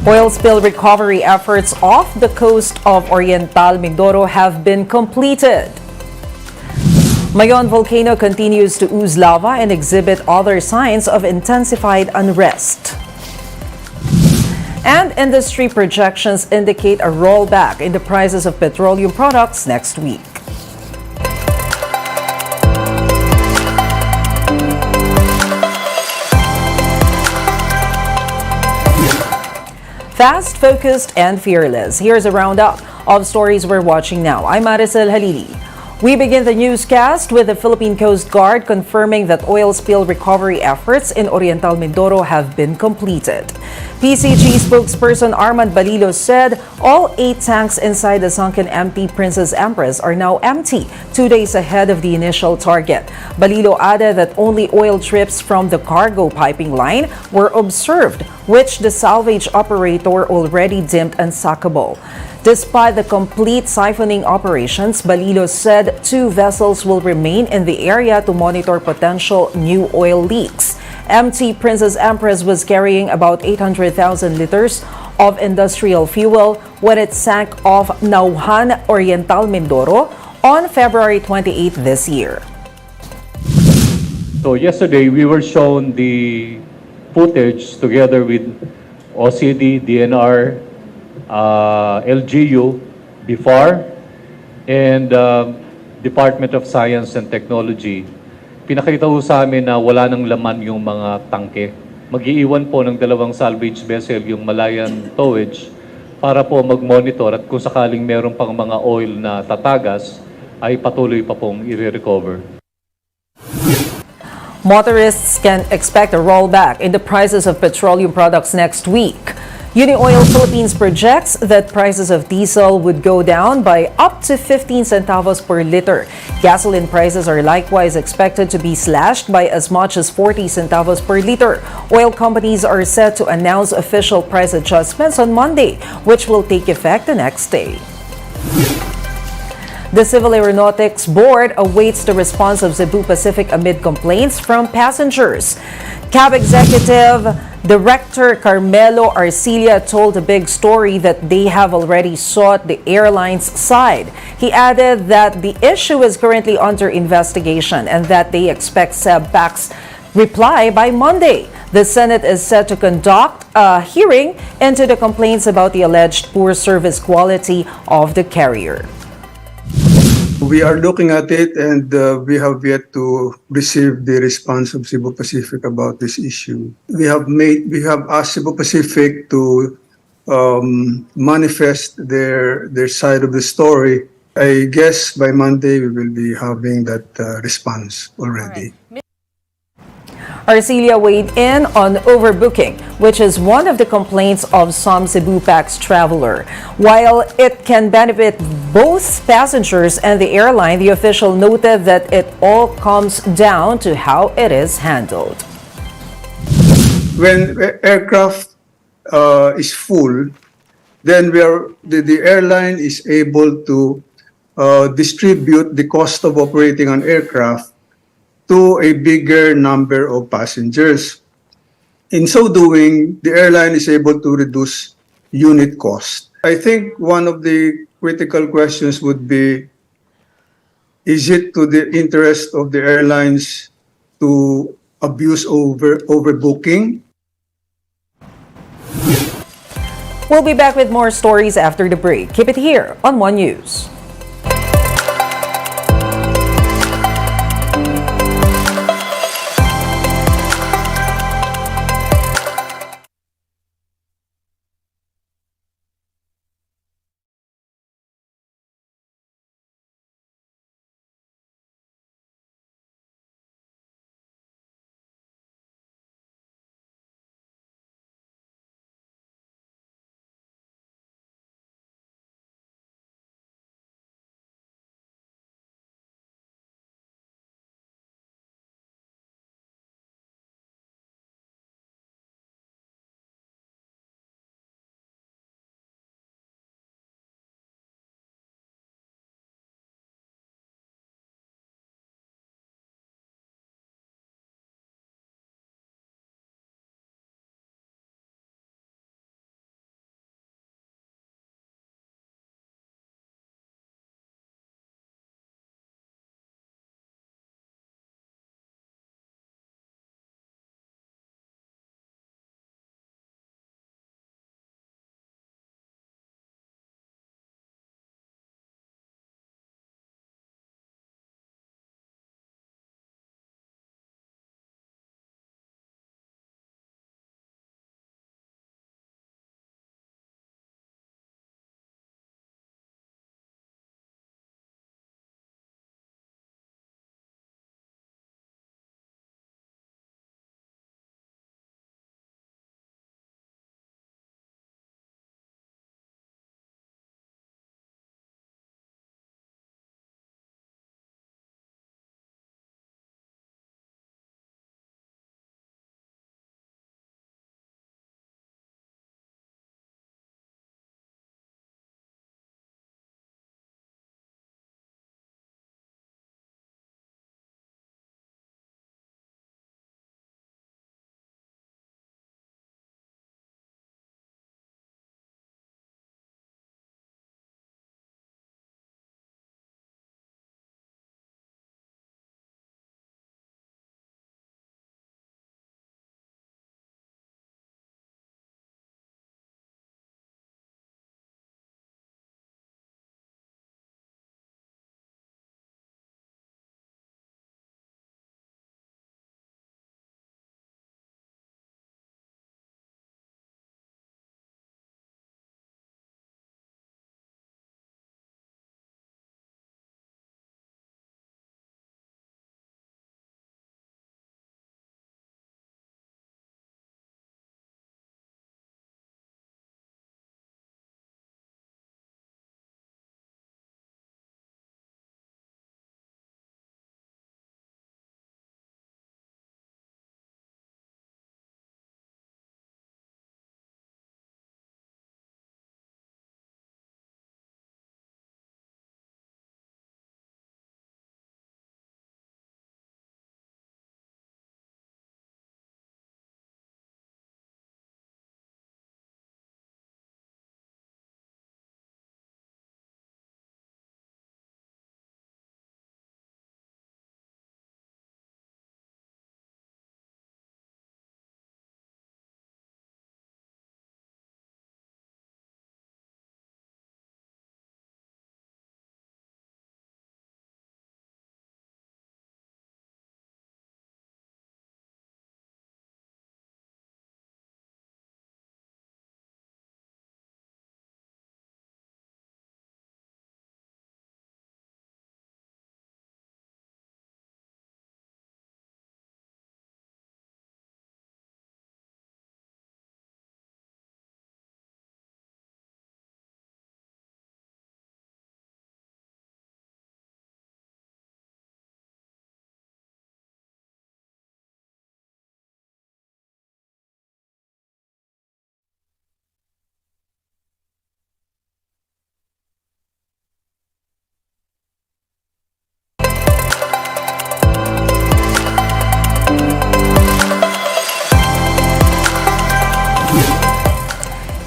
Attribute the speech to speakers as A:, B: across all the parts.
A: Oil spill recovery efforts off the coast of Oriental Mindoro have been completed. Mayon volcano continues to ooze lava and exhibit other signs of intensified unrest. And industry projections indicate a rollback in the prices of petroleum products next week. Fast, focused, and fearless. Here's a roundup of stories we're watching now. I'm Maricel Halili. We begin the newscast with the Philippine Coast Guard confirming that oil spill recovery efforts in Oriental Mindoro have been completed. PCG spokesperson Armand Balilo said all 8 tanks inside the sunken MT Princess Empress are now empty, 2 days ahead of the initial target. Balilo added that only oil trips from the cargo piping line were observed, which the salvage operator already deemed unsackable. Despite the complete siphoning operations, Balilo said 2 vessels will remain in the area to monitor potential new oil leaks. MT Princess Empress was carrying about 800,000 liters of industrial fuel when it sank off Nauhan, Oriental Mindoro on February 28 this year.
B: So yesterday we were shown the footage together with OCD, DNR, LGU, BIFAR, and Department of Science and Technology. Pinakita ho sa amin na wala nang laman yung mga tangke. Mag-iiwan po ng 2 salvage vessel yung Malayan Towage para po mag-monitor at kung sakaling meron pang mga oil na tatagas ay patuloy pa pong i-recover.
A: Motorists can expect a rollback in the prices of petroleum products next week. Unioil Philippines projects that prices of diesel would go down by up to 15 centavos per liter. Gasoline prices are likewise expected to be slashed by as much as 40 centavos per liter. Oil companies are set to announce official price adjustments on Monday, which will take effect the next day. The Civil Aeronautics Board awaits the response of Cebu Pacific amid complaints from passengers. CAB Executive Director Carmelo Arcilla told a big story that they have already sought the airline's side. He added that the issue is currently under investigation and that they expect SEBPAC's reply by Monday. The Senate is set to conduct a hearing into the complaints about the alleged poor service quality of the carrier.
C: We are looking at it, and we have yet to receive the response of Cebu Pacific about this issue. We have asked Cebu Pacific to manifest their side of the story. I guess by Monday we will be having that response already.
A: Arcilla weighed in on overbooking, which is one of the complaints of some Cebu Pax traveler. While it can benefit both passengers and the airline, the official noted that it all comes down to how it is handled.
C: When aircraft is full, then the airline is able to distribute the cost of operating an aircraft to a bigger number of passengers. In so doing, the airline is able to reduce unit cost. I think one of the critical questions would be, is it to the interest of the airlines to abuse overbooking?
A: We'll be back with more stories after the break. Keep it here on One News.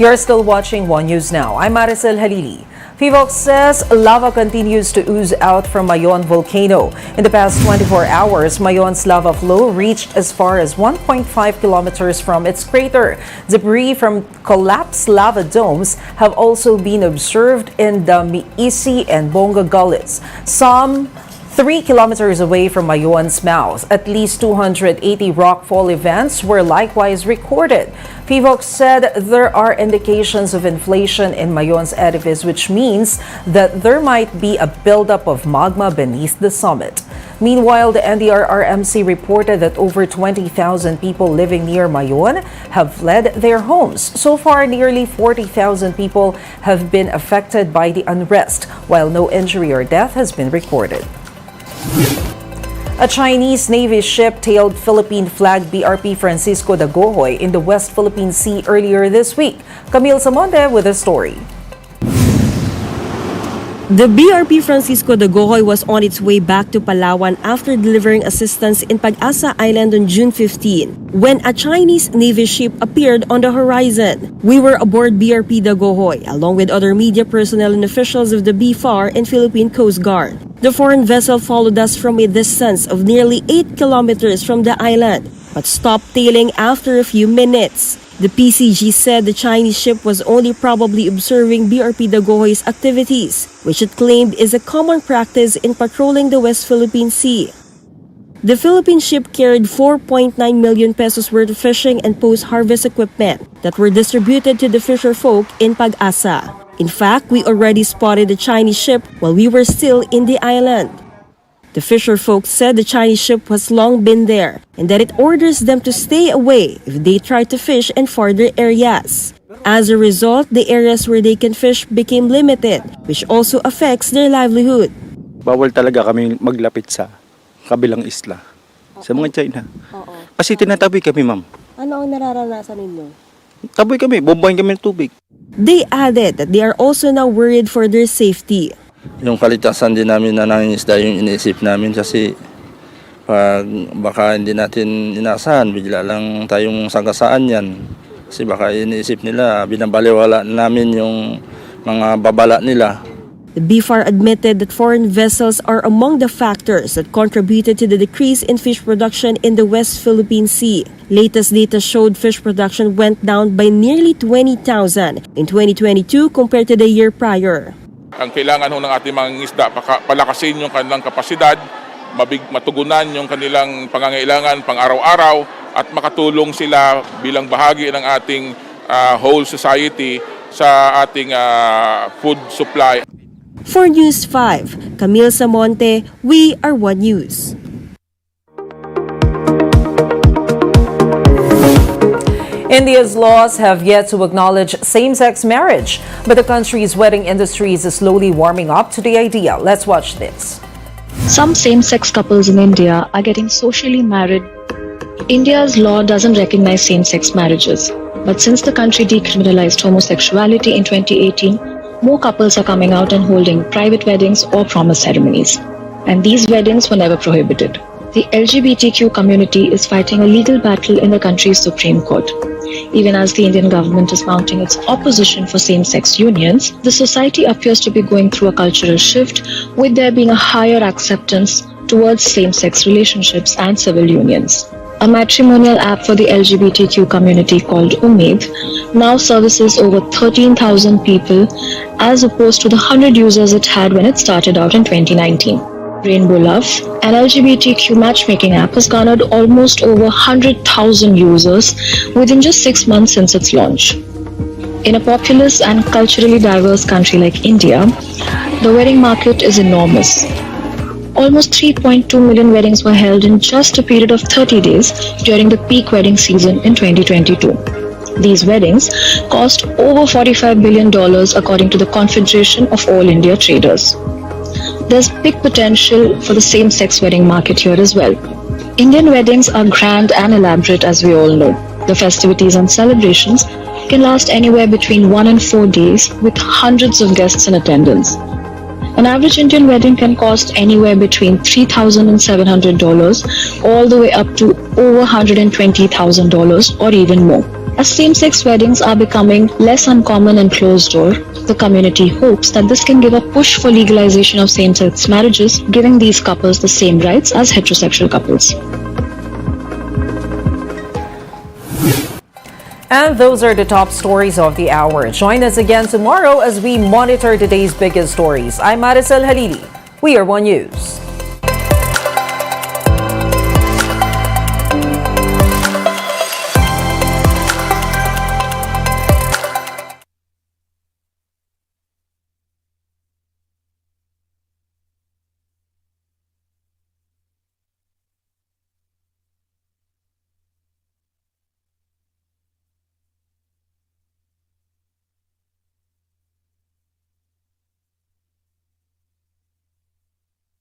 A: You're still watching One News Now. I'm Maricel Halili. PHIVOLCS says lava continues to ooze out from Mayon volcano. In the past 24 hours, Mayon's lava flow reached as far as 1.5 kilometers from its crater. Debris from collapsed lava domes have also been observed in the Miisi and Bonga gullies. Some 3 kilometers away from Mayon's mouth, at least 280 rockfall events were likewise recorded. PHIVOLCS said there are indications of inflation in Mayon's edifice, which means that there might be a buildup of magma beneath the summit. Meanwhile, the NDRRMC reported that over 20,000 people living near Mayon have fled their homes. So far, nearly 40,000 people have been affected by the unrest, while no injury or death has been recorded. A Chinese Navy ship tailed Philippine-flagged BRP Francisco de Gojoy in the West Philippine Sea earlier this week. Camille Samonte with the story.
D: The BRP Francisco de Gojoy was on its way back to Palawan after delivering assistance in Pag-asa Island on June 15 when a Chinese Navy ship appeared on the horizon. We were aboard BRP de Gojoy along with other media personnel and officials of the BFAR and Philippine Coast Guard. The foreign vessel followed us from a distance of nearly 8 kilometers from the island, but stopped tailing after a few minutes. The PCG said the Chinese ship was only probably observing BRP de Gojoy's activities, which it claimed is a common practice in patrolling the West Philippine Sea. The Philippine ship carried 4.9 million pesos worth of fishing and post-harvest equipment that were distributed to the fisher folk in Pag-asa. In fact, we already spotted the Chinese ship while we were still in the island. The fisher folk said the Chinese ship has long been there and that it orders them to stay away if they try to fish in farther areas. As a result, the areas where they can fish became limited, which also affects their livelihood.
E: Bawal talaga kami maglapit sa kabilang isla, sa mga China. Kasi tinataboy kami, ma'am.
D: Ano ang nararanasan ninyo?
E: Taboy kami, bombahin kami ng tubig.
D: They added that they are also now worried for their safety.
F: Yung kalitasan din namin na nangingisda yung iniisip namin kasi pag baka hindi natin inasahan, bigla lang tayong sagasaan yan. Kasi baka iniisip nila, binabaliwala namin yung mga babala nila.
D: The BFAR admitted that foreign vessels are among the factors that contributed to the decrease in fish production in the West Philippine Sea. Latest data showed fish production went down by nearly 20,000 in 2022 compared to the year prior.
G: Ang kailangan ng ating mga isda, palakasin yung kanilang kapasidad, matugunan yung kanilang pangangailangan pang araw-araw at makatulong sila bilang bahagi ng ating whole society sa ating food supply.
D: For News 5, Camille Samonte, we are One News.
A: India's laws have yet to acknowledge same-sex marriage, but the country's wedding industry is slowly warming up to the idea. Let's watch this.
H: Some same-sex couples in India are getting socially married. India's law doesn't recognize same-sex marriages, but since the country decriminalized homosexuality in 2018, more couples are coming out and holding private weddings or promise ceremonies. And these weddings were never prohibited. The LGBTQ community is fighting a legal battle in the country's Supreme Court. Even as the Indian government is mounting its opposition for same-sex unions, the society appears to be going through a cultural shift, with there being a higher acceptance towards same-sex relationships and civil unions. A matrimonial app for the LGBTQ community called Umeed now services over 13,000 people as opposed to the 100 users it had when it started out in 2019. Rainbow Love, an LGBTQ matchmaking app, has garnered almost over 100,000 users within just 6 months since its launch. In a populous and culturally diverse country like India, the wedding market is enormous. Almost 3.2 million weddings were held in just a period of 30 days during the peak wedding season in 2022. These weddings cost over $45 billion according to the Confederation of All India Traders. There's big potential for the same-sex wedding market here as well. Indian weddings are grand and elaborate, as we all know. The festivities and celebrations can last anywhere between 1 and 4 days with hundreds of guests in attendance. An average Indian wedding can cost anywhere between $3,700 all the way up to over $120,000 or even more. As same-sex weddings are becoming less uncommon and closed door, the community hopes that this can give a push for legalization of same-sex marriages, giving these couples the same rights as heterosexual couples.
A: And those are the top stories of the hour. Join us again tomorrow as we monitor today's biggest stories. I'm Maricel Halili. We are One News.